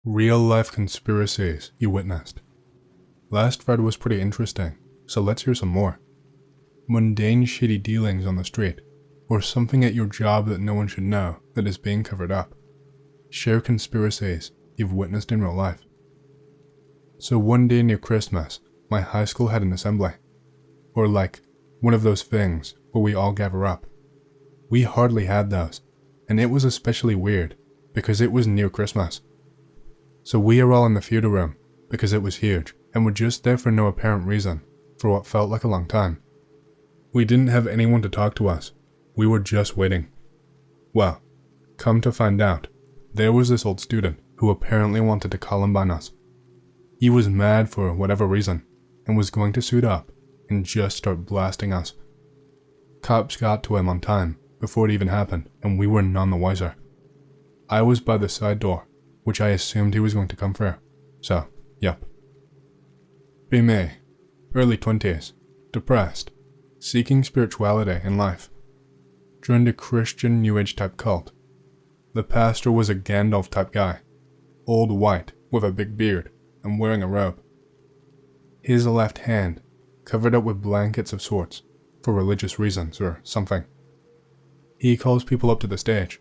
Real-life conspiracies you witnessed. Last thread was pretty interesting, so let's hear some more. Mundane shitty dealings on the street, or something at your job that no one should know that is being covered up. Share conspiracies you've witnessed in real life. So one day near Christmas, my high school had an assembly. Or like, one of those things where we all gather up. We hardly had those, and it was especially weird because it was near Christmas. So we are all in the theater room because it was huge and were just there for no apparent reason for what felt like a long time. We didn't have anyone to talk to us. We were just waiting. Well, come to find out, there was this old student who apparently wanted to Columbine us. He was mad for whatever reason and was going to suit up and just start blasting us. Cops got to him on time before it even happened, and we were none the wiser. I was by the side door, which I assumed he was going to come through. So, yep. Be me, early 20s, depressed, seeking spirituality in life. Joined a Christian New Age type cult. The pastor was a Gandalf type guy, old white with a big beard and wearing a robe. His left hand covered up with blankets of sorts for religious reasons or something. He calls people up to the stage,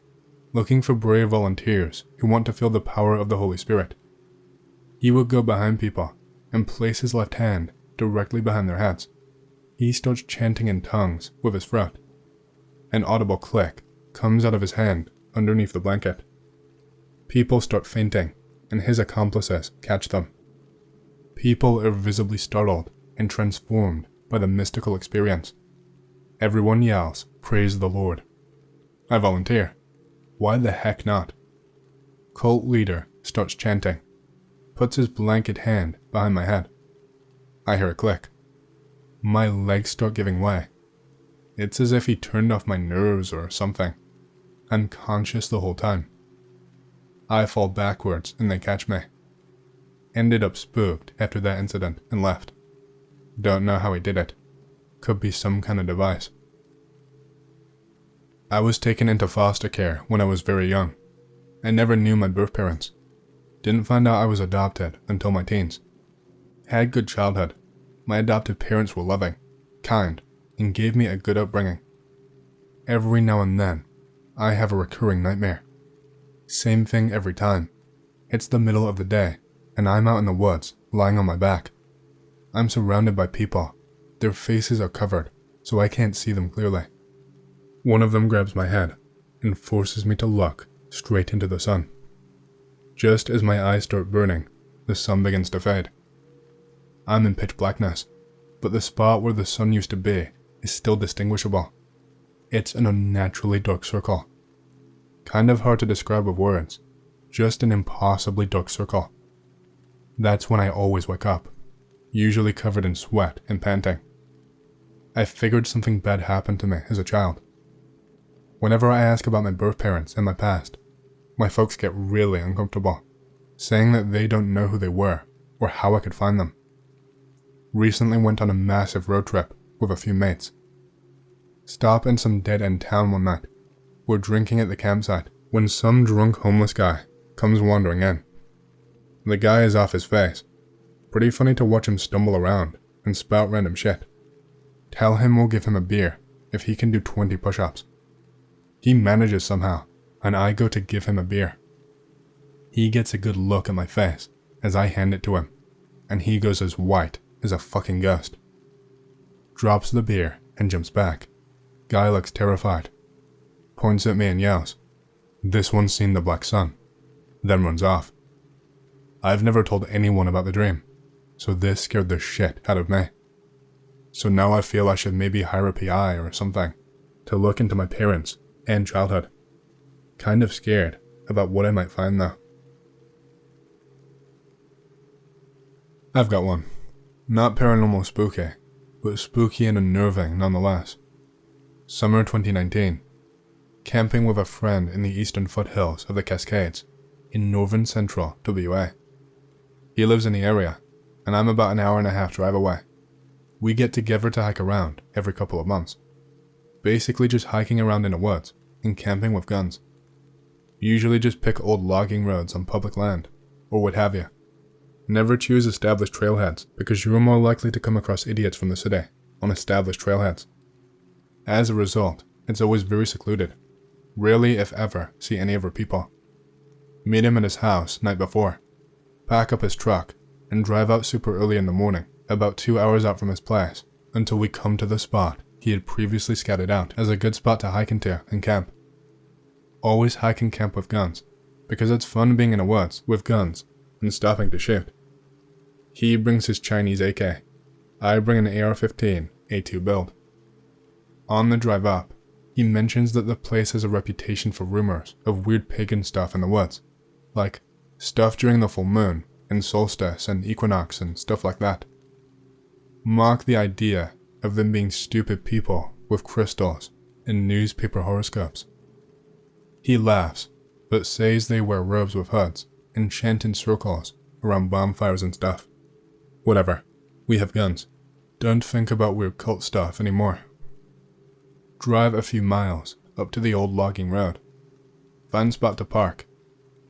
looking for brave volunteers who want to feel the power of the Holy Spirit. He would go behind people and place his left hand directly behind their heads. He starts chanting in tongues with his throat. An audible click comes out of his hand underneath the blanket. People start fainting, and his accomplices catch them. People are visibly startled and transformed by the mystical experience. Everyone yells, "Praise the Lord." I volunteer. Why the heck not? Cult leader starts chanting, puts his blanket hand behind my head. I hear a click. My legs start giving way. It's as if he turned off my nerves or something. I'm conscious the whole time. I fall backwards and they catch me. Ended up spooked after that incident and left. Don't know how he did it. Could be some kind of device. I was taken into foster care when I was very young. I never knew my birth parents. Didn't find out I was adopted until my teens. Had good childhood. My adoptive parents were loving, kind, and gave me a good upbringing. Every now and then, I have a recurring nightmare. Same thing every time. It's the middle of the day, and I'm out in the woods, lying on my back. I'm surrounded by people. Their faces are covered, so I can't see them clearly. One of them grabs my head and forces me to look straight into the sun. Just as my eyes start burning, the sun begins to fade. I'm in pitch blackness, but the spot where the sun used to be is still distinguishable. It's an unnaturally dark circle. Kind of hard to describe with words, just an impossibly dark circle. That's when I always wake up, usually covered in sweat and panting. I figured something bad happened to me as a child. Whenever I ask about my birth parents and my past, my folks get really uncomfortable, saying that they don't know who they were or how I could find them. Recently went on a massive road trip with a few mates. Stop in some dead-end town one night. We're drinking at the campsite when some drunk homeless guy comes wandering in. The guy is off his face. Pretty funny to watch him stumble around and spout random shit. Tell him we'll give him a beer if he can do 20 push-ups. He manages somehow, and I go to give him a beer. He gets a good look at my face as I hand it to him, and he goes as white as a fucking ghost. Drops the beer and jumps back. Guy looks terrified. Points at me and yells, "This one's seen the black sun," then runs off. I've never told anyone about the dream, so this scared the shit out of me. So now I feel I should maybe hire a PI or something to look into my parents and childhood. Kind of scared about what I might find though. I've got one. Not paranormal spooky, but spooky and unnerving nonetheless. Summer 2019. Camping with a friend in the eastern foothills of the Cascades in northern central WA. He lives in the area, and I'm about an hour and a half drive away. We get together to hike around every couple of months. Basically just hiking around in the woods and camping with guns. Usually just pick old logging roads on public land or what have you. Never choose established trailheads because you are more likely to come across idiots from the city on established trailheads. As a result, it's always very secluded. Rarely, if ever, see any of our people. Meet him at his house night before. Pack up his truck and drive out super early in the morning, about 2 hours out from his place, until we come to the spot he had previously scouted out as a good spot to hike into and camp. Always hike and camp with guns, because it's fun being in the woods with guns and stopping to shoot. He brings his Chinese AK. I bring an AR-15 A2 build. On the drive up, he mentions that the place has a reputation for rumors of weird pagan stuff in the woods, like stuff during the full moon and solstice and equinox and stuff like that. Mock the idea of them being stupid people with crystals and newspaper horoscopes. He laughs, but says they wear robes with hoods and chant in circles around bonfires and stuff. Whatever, we have guns. Don't think about weird cult stuff anymore. Drive a few miles up to the old logging road. Find spot to park.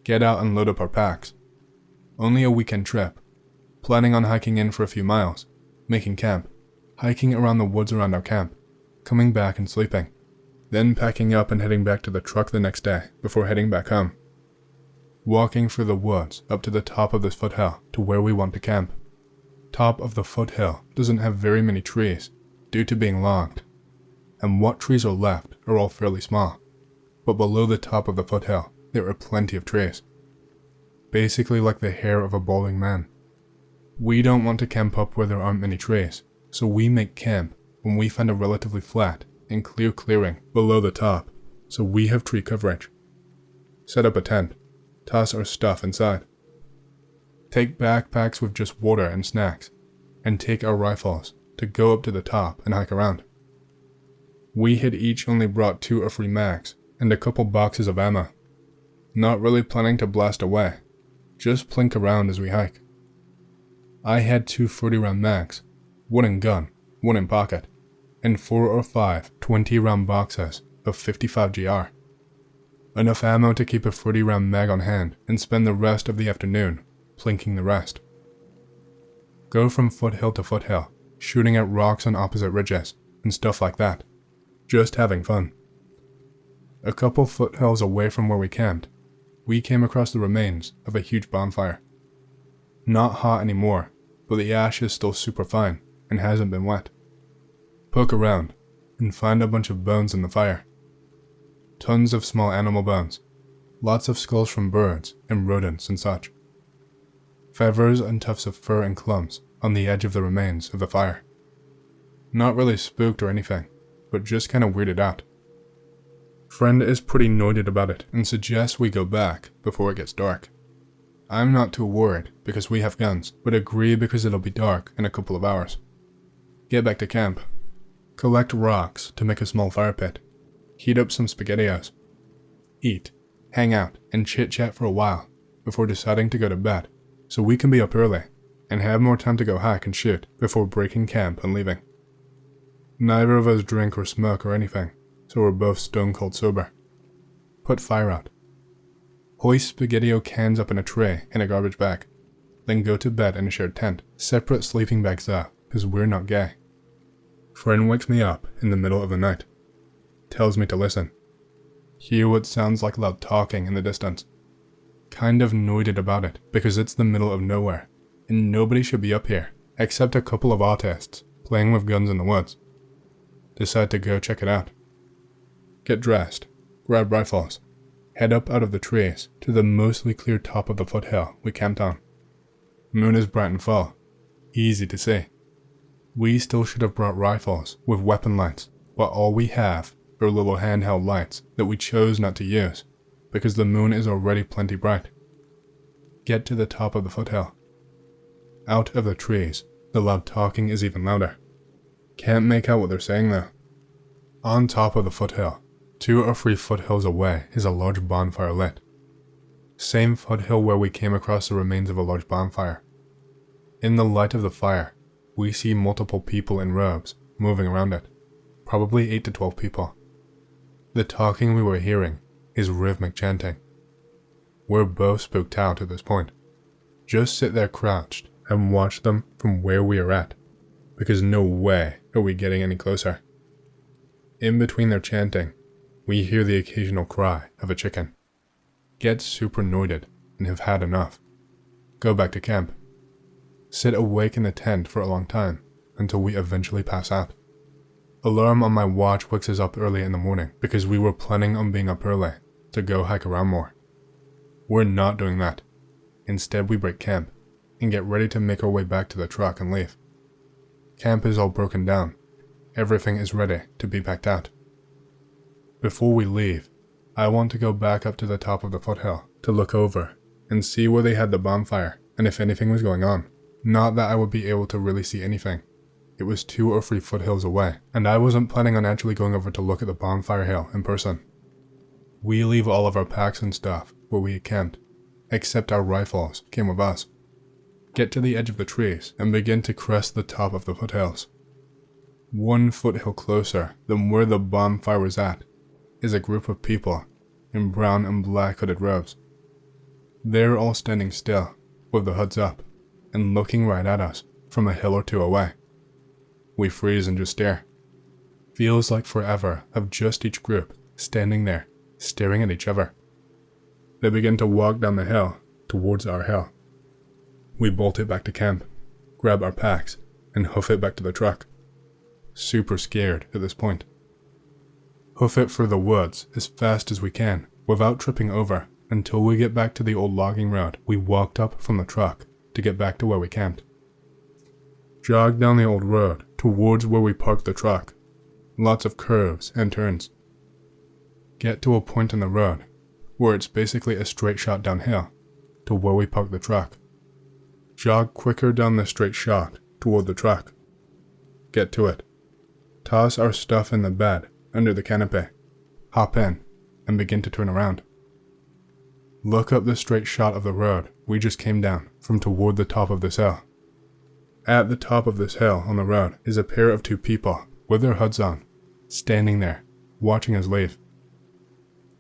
Get out and load up our packs. Only a weekend trip. Planning on hiking in for a few miles, making camp, hiking around the woods around our camp, coming back and sleeping, then packing up and heading back to the truck the next day before heading back home. Walking through the woods up to the top of this foothill to where we want to camp. Top of the foothill doesn't have very many trees due to being logged, and what trees are left are all fairly small, but below the top of the foothill there are plenty of trees. Basically like the hair of a balding man. We don't want to camp up where there aren't many trees, so we make camp when we find a relatively flat and clear clearing below the top, so we have tree coverage. Set up a tent, toss our stuff inside. Take backpacks with just water and snacks, and take our rifles to go up to the top and hike around. We had each only brought 2 or 3 mags and a couple boxes of ammo. Not really planning to blast away, just plink around as we hike. I had 2 40-round mags, 1 in gun, 1 in pocket, and 4 or 5 20-round boxes of 55 GR. Enough ammo to keep a 40-round mag on hand and spend the rest of the afternoon plinking the rest. Go from foothill to foothill, shooting at rocks on opposite ridges and stuff like that. Just having fun. A couple foothills away from where we camped, we came across the remains of a huge bonfire. Not hot anymore, but the ash is still super fine and hasn't been wet. Poke around and find a bunch of bones in the fire. Tons of small animal bones, lots of skulls from birds and rodents and such. Feathers and tufts of fur and clumps on the edge of the remains of the fire. Not really spooked or anything, but just kinda weirded out. Friend is pretty annoyed about it and suggests we go back before it gets dark. I'm not too worried because we have guns, but agree because it'll be dark in a couple of hours. Get back to camp. Collect rocks to make a small fire pit. Heat up some SpaghettiOs. Eat, hang out, and chit-chat for a while before deciding to go to bed so we can be up early and have more time to go hike and shoot before breaking camp and leaving. Neither of us drink or smoke or anything, so we're both stone cold sober. Put fire out. Hoist SpaghettiO cans up in a tray in a garbage bag, then go to bed in a shared tent, separate sleeping bags though, because we're not gay. Friend wakes me up in the middle of the night. Tells me to listen. Hear what sounds like loud talking in the distance. Kind of annoyed about it because it's the middle of nowhere, and nobody should be up here except a couple of autists playing with guns in the woods. Decide to go check it out. Get dressed, grab rifles, head up out of the trees to the mostly clear top of the foothill we camped on. Moon is bright and full, easy to see. We still should have brought rifles with weapon lights, but all we have are little handheld lights that we chose not to use because the moon is already plenty bright. Get to the top of the foothill. Out of the trees, the loud talking is even louder. Can't make out what they're saying though. On top of the foothill, 2 or 3 foothills away is a large bonfire lit. Same foothill where we came across the remains of a large bonfire. In the light of the fire, we see multiple people in robes moving around it, probably 8 to 12 people. The talking we were hearing is rhythmic chanting. We're both spooked out at this point, Just sit there crouched and watch them from where we are at, because no way are we getting any closer. In between their chanting, we hear the occasional cry of a chicken. Get super annoyed and have had enough. Go back to camp. Sit awake in the tent for a long time until we eventually pass out. Alarm on my watch wakes us up early in the morning because we were planning on being up early to go hike around more. We're not doing that. Instead, we break camp and get ready to make our way back to the truck and leave. Camp is all broken down. Everything is ready to be packed out. Before we leave, I want to go back up to the top of the foothill to look over and see where they had the bonfire and if anything was going on. Not that I would be able to really see anything. It was 2 or 3 foothills away, and I wasn't planning on actually going over to look at the bonfire hill in person. We leave all of our packs and stuff where we had camped, except our rifles came with us. Get to the edge of the trees and begin to crest the top of the foothills. 1 foothill closer than where the bonfire was at is a group of people in brown and black hooded robes. They're all standing still, with the hoods up, and looking right at us from a hill or 2 away. We freeze and just stare. Feels like forever of just each group standing there, staring at each other. They begin to walk down the hill towards our hill. We bolt it back to camp, grab our packs, and hoof it back to the truck. Super scared at this point. Hoof it through the woods as fast as we can without tripping over until we get back to the old logging road we walked up from the truck to get back to where we camped. Jog down the old road towards where we parked the truck. Lots of curves and turns. Get to a point in the road where it's basically a straight shot downhill to where we parked the truck. Jog quicker down the straight shot toward the truck. Get to it. Toss our stuff in the bed under the canopy. Hop in and begin to turn around. Look up the straight shot of the road we just came down from toward the top of this hill. At the top of this hill on the road is a pair of 2 people with their hoods on, standing there, watching us leave.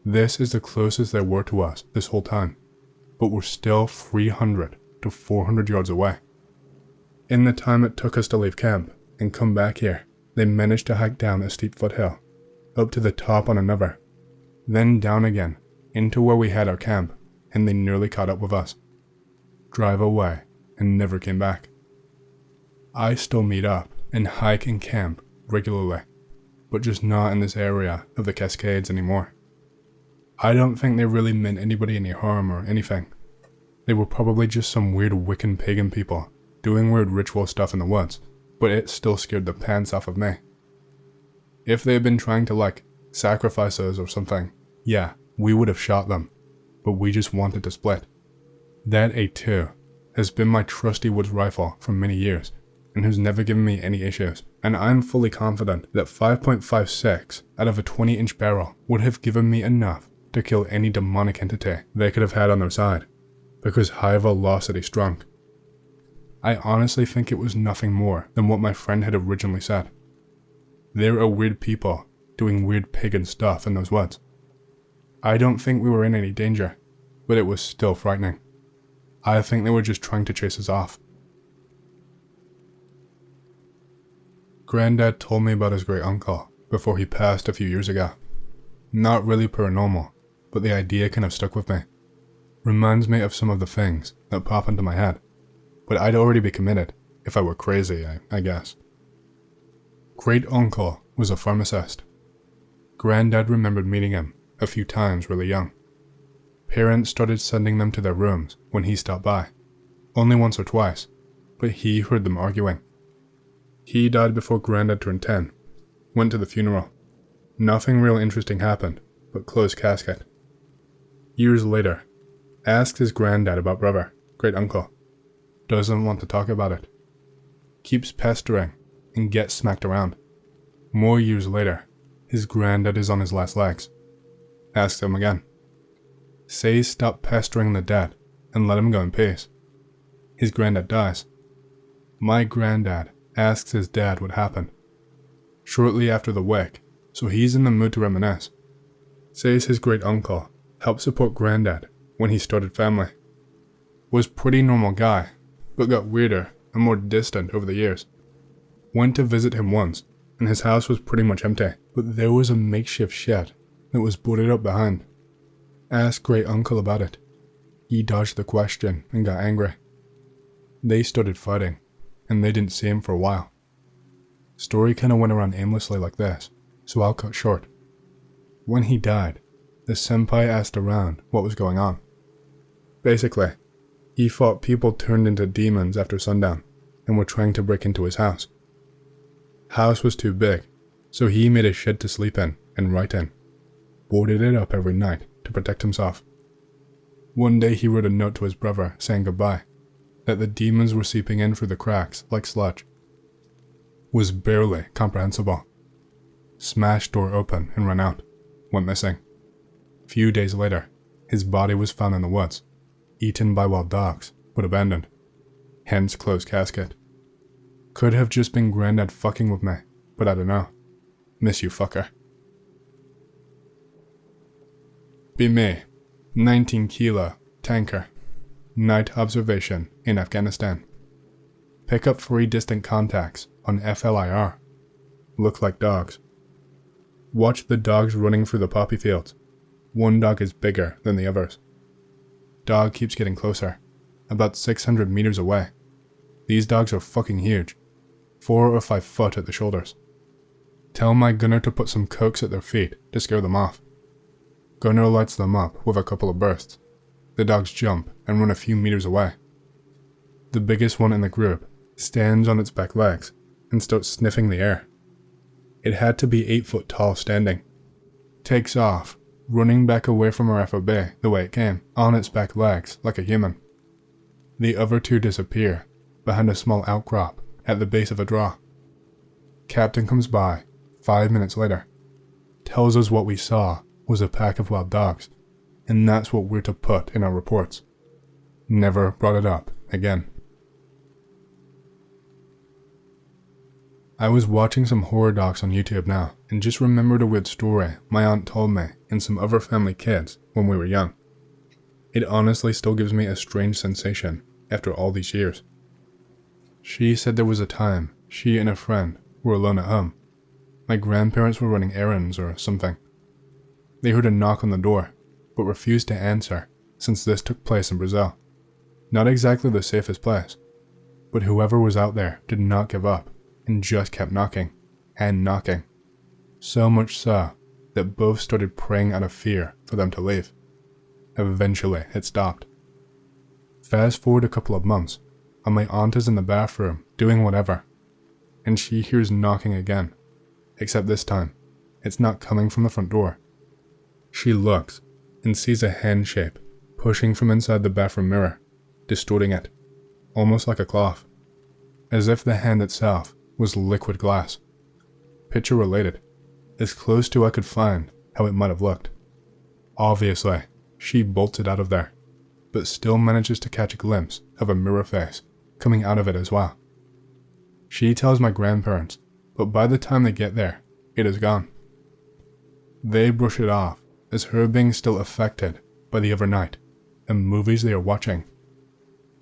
This is the closest they were to us this whole time, but we're still 300 to 400 yards away. In the time it took us to leave camp and come back here, they managed to hike down a steep foothill, up to the top on another, then down again into where we had our camp, and they nearly caught up with us. Drive away and never came back. I still meet up and hike and camp regularly, but just not in this area of the Cascades anymore. I don't think they really meant anybody any harm or anything. They were probably just some weird Wiccan pagan people doing weird ritual stuff in the woods, but it still scared the pants off of me. If they had been trying to sacrifice us or something, yeah, we would have shot them, but we just wanted to split. That A2 has been my trusty woods rifle for many years, and has never given me any issues, and I'm fully confident that 5.56 out of a 20-inch barrel would have given me enough to kill any demonic entity they could have had on their side, because high velocity strung. I honestly think it was nothing more than what my friend had originally said. There are weird people doing weird pagan stuff in those woods. I don't think we were in any danger, but it was still frightening. I think they were just trying to chase us off. Granddad told me about his great uncle before he passed a few years ago. Not really paranormal, but the idea kind of stuck with me. Reminds me of some of the things that pop into my head, but I'd already be committed if I were crazy, I guess. Great uncle was a pharmacist. Granddad remembered meeting him a few times really young. Parents started sending them to their rooms when he stopped by. Only once or twice, but he heard them arguing. He died before Granddad turned 10. Went to the funeral. Nothing real interesting happened, but closed casket. Years later, asked his granddad about brother, great uncle. Doesn't want to talk about it. Keeps pestering and gets smacked around. More years later, his granddad is on his last legs. Asks him again. Says stop pestering the dead and let him go in peace. His granddad dies. My granddad asks his dad what happened. Shortly after the wake, so he's in the mood to reminisce. Says his great uncle helped support granddad when he started family. Was pretty normal guy, but got weirder and more distant over the years. Went to visit him once, and his house was pretty much empty, but there was a makeshift shed that was boarded up behind. Asked great uncle about it. He dodged the question and got angry. They started fighting, and they didn't see him for a while. Story kinda went around aimlessly like this, so I'll cut short. When he died, the senpai asked around what was going on. Basically, he thought people turned into demons after sundown and were trying to break into his house. House was too big, so he made a shed to sleep in and write in. Boarded it up every night to protect himself. One day he wrote a note to his brother saying goodbye, that the demons were seeping in through the cracks like sludge. Was barely comprehensible. Smashed door open and ran out. Went missing. Few days later, his body was found in the woods, eaten by wild dogs, but abandoned. Hence closed casket. Could have just been Granddad fucking with me, but I don't know. Miss you, fucker. Be me, 19 kilo, tanker. Night observation in Afghanistan. Pick up 3 distant contacts on FLIR. Look like dogs. Watch the dogs running through the poppy fields. One dog is bigger than the others. Dog keeps getting closer, about 600 meters away. These dogs are fucking huge, 4 or 5 foot at the shoulders. Tell my gunner to put some cokes at their feet to scare them off. Gunner lights them up with a couple of bursts. The dogs jump and run a few meters away. The biggest one in the group stands on its back legs and starts sniffing the air. It had to be 8 foot tall standing. Takes off, running back away from our FOB the way it came, on its back legs like a human. The other 2 disappear behind a small outcrop at the base of a draw. Captain comes by 5 minutes later. Tells us what we saw was a pack of wild dogs, and that's what we're to put in our reports. Never brought it up again. I was watching some horror docs on YouTube now, and just remembered a weird story my aunt told me and some other family kids when we were young. It honestly still gives me a strange sensation after all these years. She said there was a time she and a friend were alone at home. My grandparents were running errands or something. They heard a knock on the door, but refused to answer since this took place in Brazil. Not exactly the safest place, but whoever was out there did not give up and just kept knocking and knocking. So much so that both started praying out of fear for them to leave. Eventually, it stopped. Fast forward a couple of months, and my aunt is in the bathroom doing whatever, and she hears knocking again, except this time, it's not coming from the front door. She looks and sees a hand shape pushing from inside the bathroom mirror, distorting it, almost like a cloth, as if the hand itself was liquid glass. Picture related, as close to I could find how it might have looked. Obviously, she bolted out of there, but still manages to catch a glimpse of a mirror face coming out of it as well. She tells my grandparents, but by the time they get there, it is gone. They brush it off as her being still affected by the other night and movies they are watching.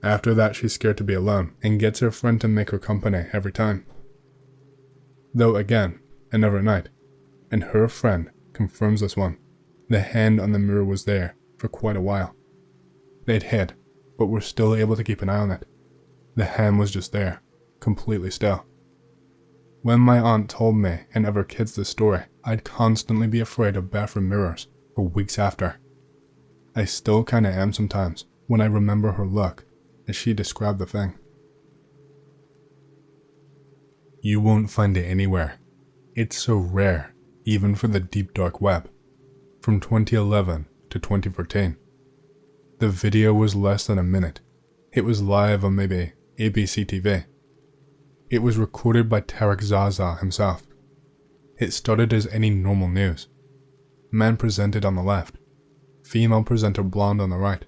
After that, she's scared to be alone and gets her friend to make her company every time. Though again, another night, and her friend confirms this one. The hand on the mirror was there for quite a while. They'd hid, but were still able to keep an eye on it. The hand was just there, completely still. When my aunt told me and other kids this story, I'd constantly be afraid of bathroom mirrors for weeks after. I still kinda am sometimes when I remember her look as she described the thing. You won't find it anywhere. It's so rare, even for the deep dark web. From 2011 to 2014. The video was less than a minute. It was live on maybe ABC TV. It was recorded by Tarek Zaza himself. It started as any normal news. Man presented on the left. Female presenter blonde on the right.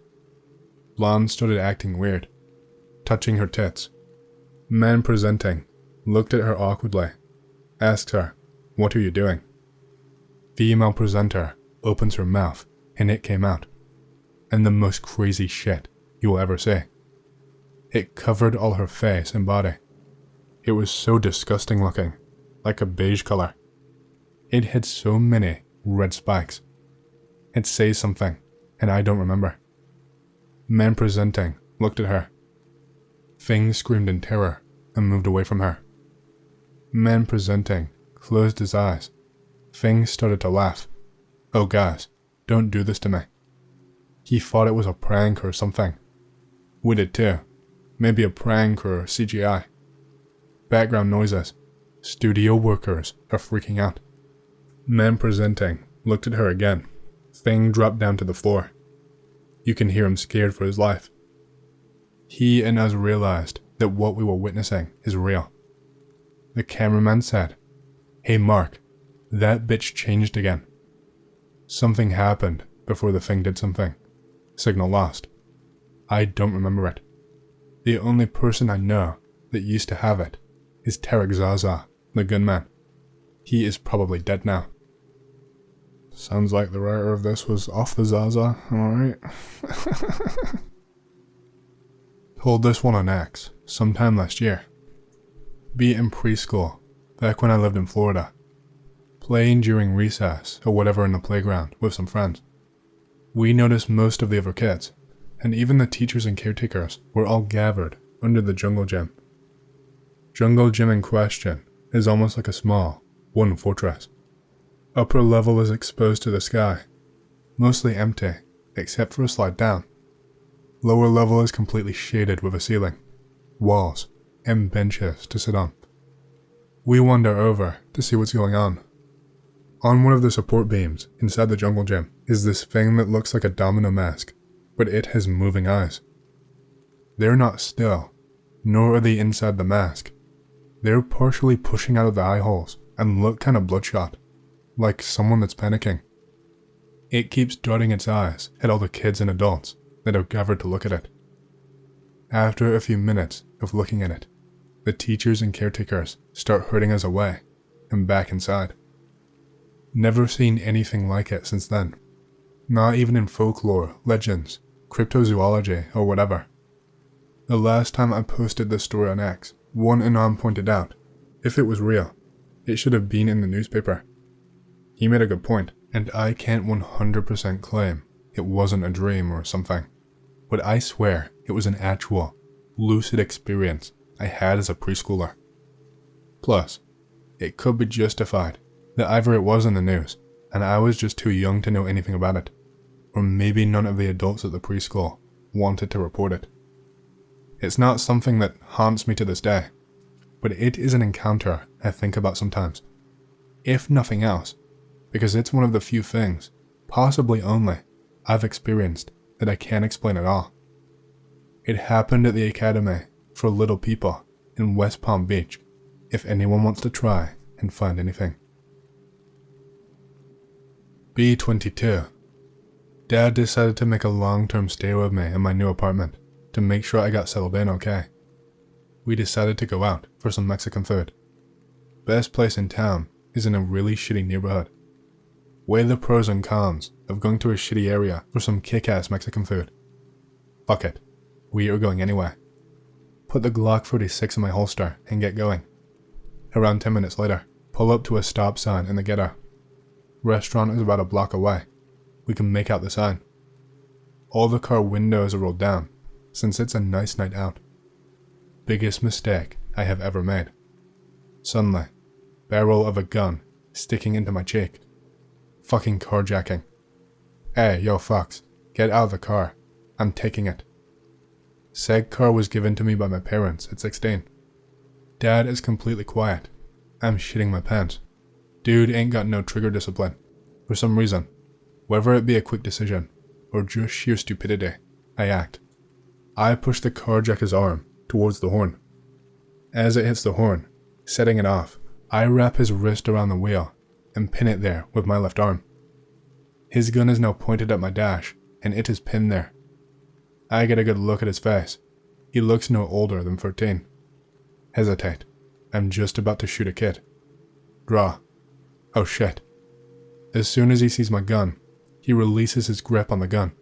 Blonde started acting weird, touching her tits. Man presenting looked at her awkwardly, asked her, "What are you doing?" Female presenter opens her mouth and it came out. And the most crazy shit you will ever see. It covered all her face and body. It was so disgusting looking, like a beige color. It had so many red spikes. It says something, and I don't remember. Men presenting looked at her. Fing screamed in terror and moved away from her. Men presenting closed his eyes. Fing started to laugh. Oh guys, don't do this to me. He thought it was a prank or something. We did too. Maybe a prank or CGI. Background noises. Studio workers are freaking out. Men presenting looked at her again. Fing dropped down to the floor. You can hear him scared for his life. He and us realized that what we were witnessing is real. The cameraman said, "Hey Mark, that bitch changed again." Something happened before the thing did something. Signal lost. I don't remember it. The only person I know that used to have it is Tarek Zaza, the gunman. He is probably dead now. Sounds like the writer of this was off the Zaza, am I right? Pulled this one on X sometime last year. Be in preschool, back when I lived in Florida. Playing during recess or whatever in the playground with some friends. We noticed most of the other kids, and even the teachers and caretakers were all gathered under the jungle gym. Jungle gym in question is almost like a small, wooden fortress. Upper level is exposed to the sky, mostly empty, except for a slide down. Lower level is completely shaded with a ceiling, walls, and benches to sit on. We wander over to see what's going on. On one of the support beams inside the jungle gym is this thing that looks like a domino mask, but it has moving eyes. They're not still, nor are they inside the mask. They're partially pushing out of the eye holes and look kind of bloodshot, like someone that's panicking. It keeps darting its eyes at all the kids and adults that are gathered to look at it. After a few minutes of looking at it, the teachers and caretakers start herding us away and back inside. Never seen anything like it since then. Not even in folklore, legends, cryptozoology, or whatever. The last time I posted this story on X, one Anon pointed out, if it was real, it should have been in the newspaper. He made a good point, and I can't 100% claim it wasn't a dream or something, but I swear it was an actual, lucid experience I had as a preschooler. Plus, it could be justified that either it was in the news, and I was just too young to know anything about it, or maybe none of the adults at the preschool wanted to report it. It's not something that haunts me to this day, but it is an encounter I think about sometimes. If nothing else, because it's one of the few things, possibly only, I've experienced that I can't explain at all. It happened at the Academy for Little People in West Palm Beach, if anyone wants to try and find anything. B22. Dad decided to make a long-term stay with me in my new apartment to make sure I got settled in okay. We decided to go out for some Mexican food. Best place in town is in a really shitty neighborhood. Weigh the pros and cons of going to a shitty area for some kick-ass Mexican food. Fuck it, we are going anyway. Put the Glock 46 in my holster and get going. Around 10 minutes later, pull up to a stop sign in the ghetto. Restaurant is about a block away. We can make out the sign. All the car windows are rolled down, since it's a nice night out. Biggest mistake I have ever made. Suddenly, barrel of a gun sticking into my cheek. Fucking carjacking. Hey, yo fucks, get out of the car. I'm taking it. Said car was given to me by my parents at 16. Dad is completely quiet. I'm shitting my pants. Dude ain't got no trigger discipline. For some reason, whether it be a quick decision or just sheer stupidity, I act. I push the carjacker's arm towards the horn. As it hits the horn, setting it off, I wrap his wrist around the wheel and pin it there with my left arm. His gun is now pointed at my dash, and it is pinned there. I get a good look at his face. He looks no older than 13. Hesitate. I'm just about to shoot a kid. Draw. Oh shit. As soon as he sees my gun, he releases his grip on the gun,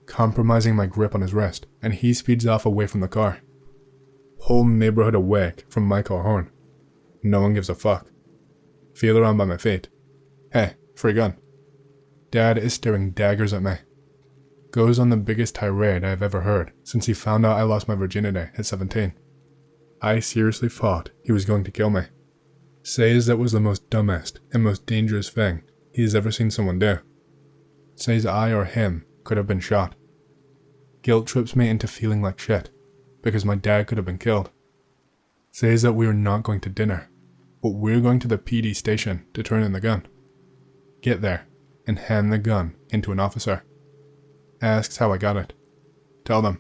compromising my grip on his wrist, and he speeds off away from the car. Whole neighborhood awake from my car horn. No one gives a fuck. Feel around by my feet. Hey, free gun. Dad is staring daggers at me. Goes on the biggest tirade I have ever heard since he found out I lost my virginity at 17. I seriously thought he was going to kill me. Says that was the most dumbest and most dangerous thing he has ever seen someone do. Says I or him could have been shot. Guilt trips me into feeling like shit, because my dad could have been killed. Says that we are not going to dinner, but we're going to the PD station to turn in the gun. Get there, and hand the gun into an officer. Asks how I got it. Tell them.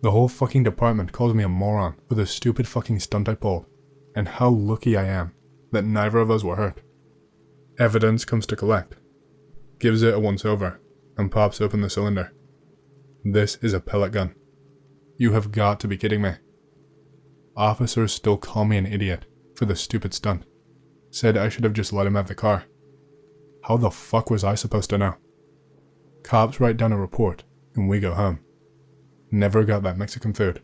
The whole fucking department calls me a moron for the stupid fucking stunt I pulled, and how lucky I am that neither of us were hurt. Evidence comes to collect. Gives it a once over, and pops open the cylinder. This is a pellet gun. You have got to be kidding me. Officers still call me an idiot for the stupid stunt. Said I should have just let him have the car. How the fuck was I supposed to know? Cops write down a report, and we go home. Never got that Mexican food.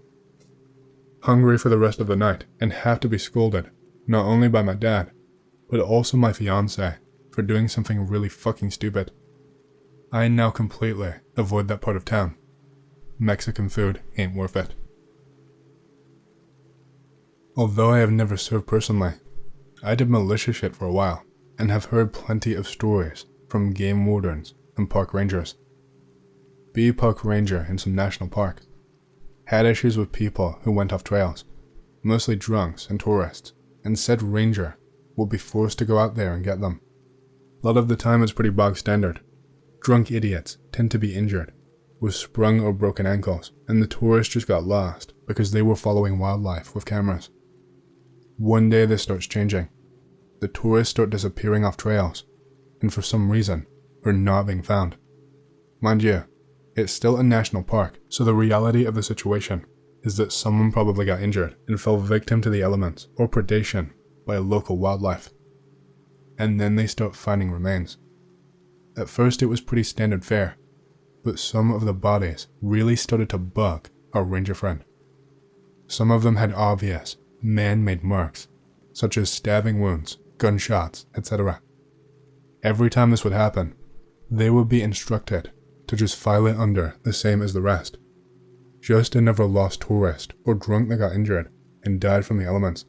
Hungry for the rest of the night, and have to be scolded, not only by my dad, but also my fiancé, for doing something really fucking stupid. I now completely avoid that part of town. Mexican food ain't worth it. Although I have never served personally, I did militia shit for a while, and have heard plenty of stories from game wardens and park rangers. Be park ranger in some national parks. Had issues with people who went off trails, mostly drunks and tourists, and said ranger would be forced to go out there and get them. A lot of the time it's pretty bog standard. Drunk idiots tend to be injured, with sprung or broken ankles, and the tourists just got lost because they were following wildlife with cameras. One day this starts changing. The tourists start disappearing off trails, and for some reason are not being found. Mind you, it's still a national park, so the reality of the situation is that someone probably got injured and fell victim to the elements or predation by local wildlife. And then they start finding remains. At first it was pretty standard fare, but some of the bodies really started to bug our ranger friend. Some of them had obvious, man-made marks, such as stabbing wounds, gunshots, etc. Every time this would happen, they would be instructed to just file it under the same as the rest. Just another lost tourist or drunk that got injured and died from the elements.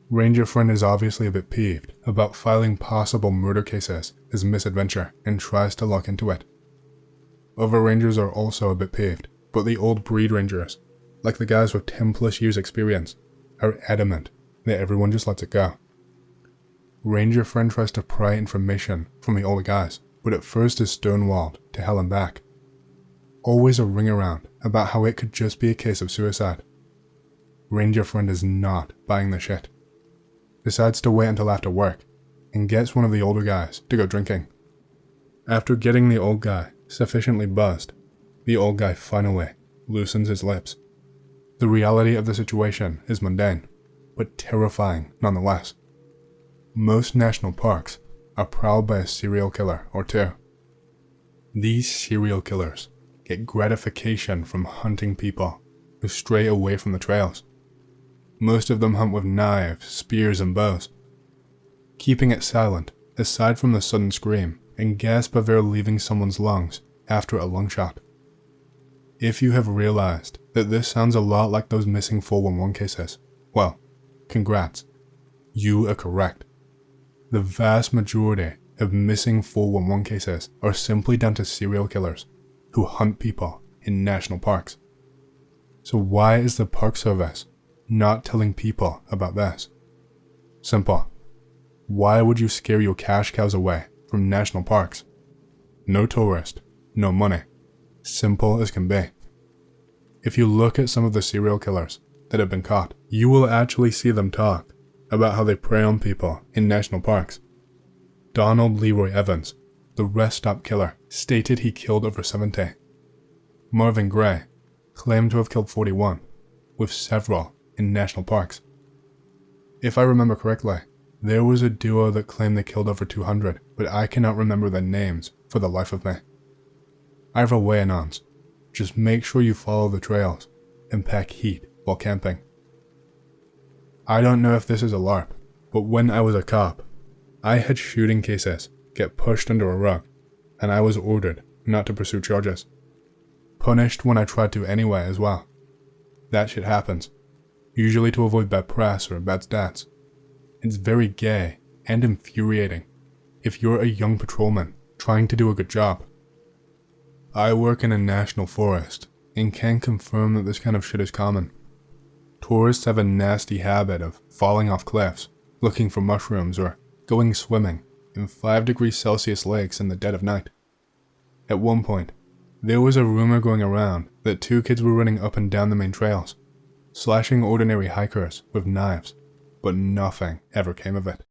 Ranger friend is obviously a bit peeved about filing possible murder cases as misadventure and tries to look into it. Other rangers are also a bit peeved, but the old breed rangers, like the guys with 10 plus years experience, are adamant that everyone just lets it go. Ranger friend tries to pry information from the older guys, but at first is stonewalled to hell and back. Always a ring around about how it could just be a case of suicide. Ranger friend is not buying the shit. Decides to wait until after work, and gets one of the older guys to go drinking. After getting the old guy sufficiently buzzed, the old guy finally loosens his lips. The reality of the situation is mundane, but terrifying nonetheless. Most national parks are prowled by a serial killer or two. These serial killers get gratification from hunting people who stray away from the trails. Most of them hunt with knives, spears, and bows. Keeping it silent, aside from the sudden scream and gasp of air leaving someone's lungs after a lung shot. If you have realized that this sounds a lot like those missing 411 cases, well, congrats. You are correct. The vast majority of missing 411 cases are simply down to serial killers who hunt people in national parks. So why is the Park Service not telling people about this? Simple. Why would you scare your cash cows away from national parks? No tourist, no money. Simple as can be. If you look at some of the serial killers that have been caught, you will actually see them talk about how they prey on people in national parks. Donald Leroy Evans, the rest stop killer, stated he killed over 70. Marvin Gray claimed to have killed 41, with several in national parks. If I remember correctly, there was a duo that claimed they killed over 200, but I cannot remember their names for the life of me. Either way, Anons, Just make sure you follow the trails and pack heat while camping. I don't know if this is a LARP, but when I was a cop, I had shooting cases get pushed under a rug, and I was ordered not to pursue charges. Punished when I tried to anyway as well. That shit happens, usually to avoid bad press or bad stats. It's very gay and infuriating if you're a young patrolman trying to do a good job. I work in a national forest and can confirm that this kind of shit is common. Tourists have a nasty habit of falling off cliffs, looking for mushrooms, or going swimming in 5°C lakes in the dead of night. At one point, there was a rumor going around that 2 kids were running up and down the main trails, slashing ordinary hikers with knives, but nothing ever came of it.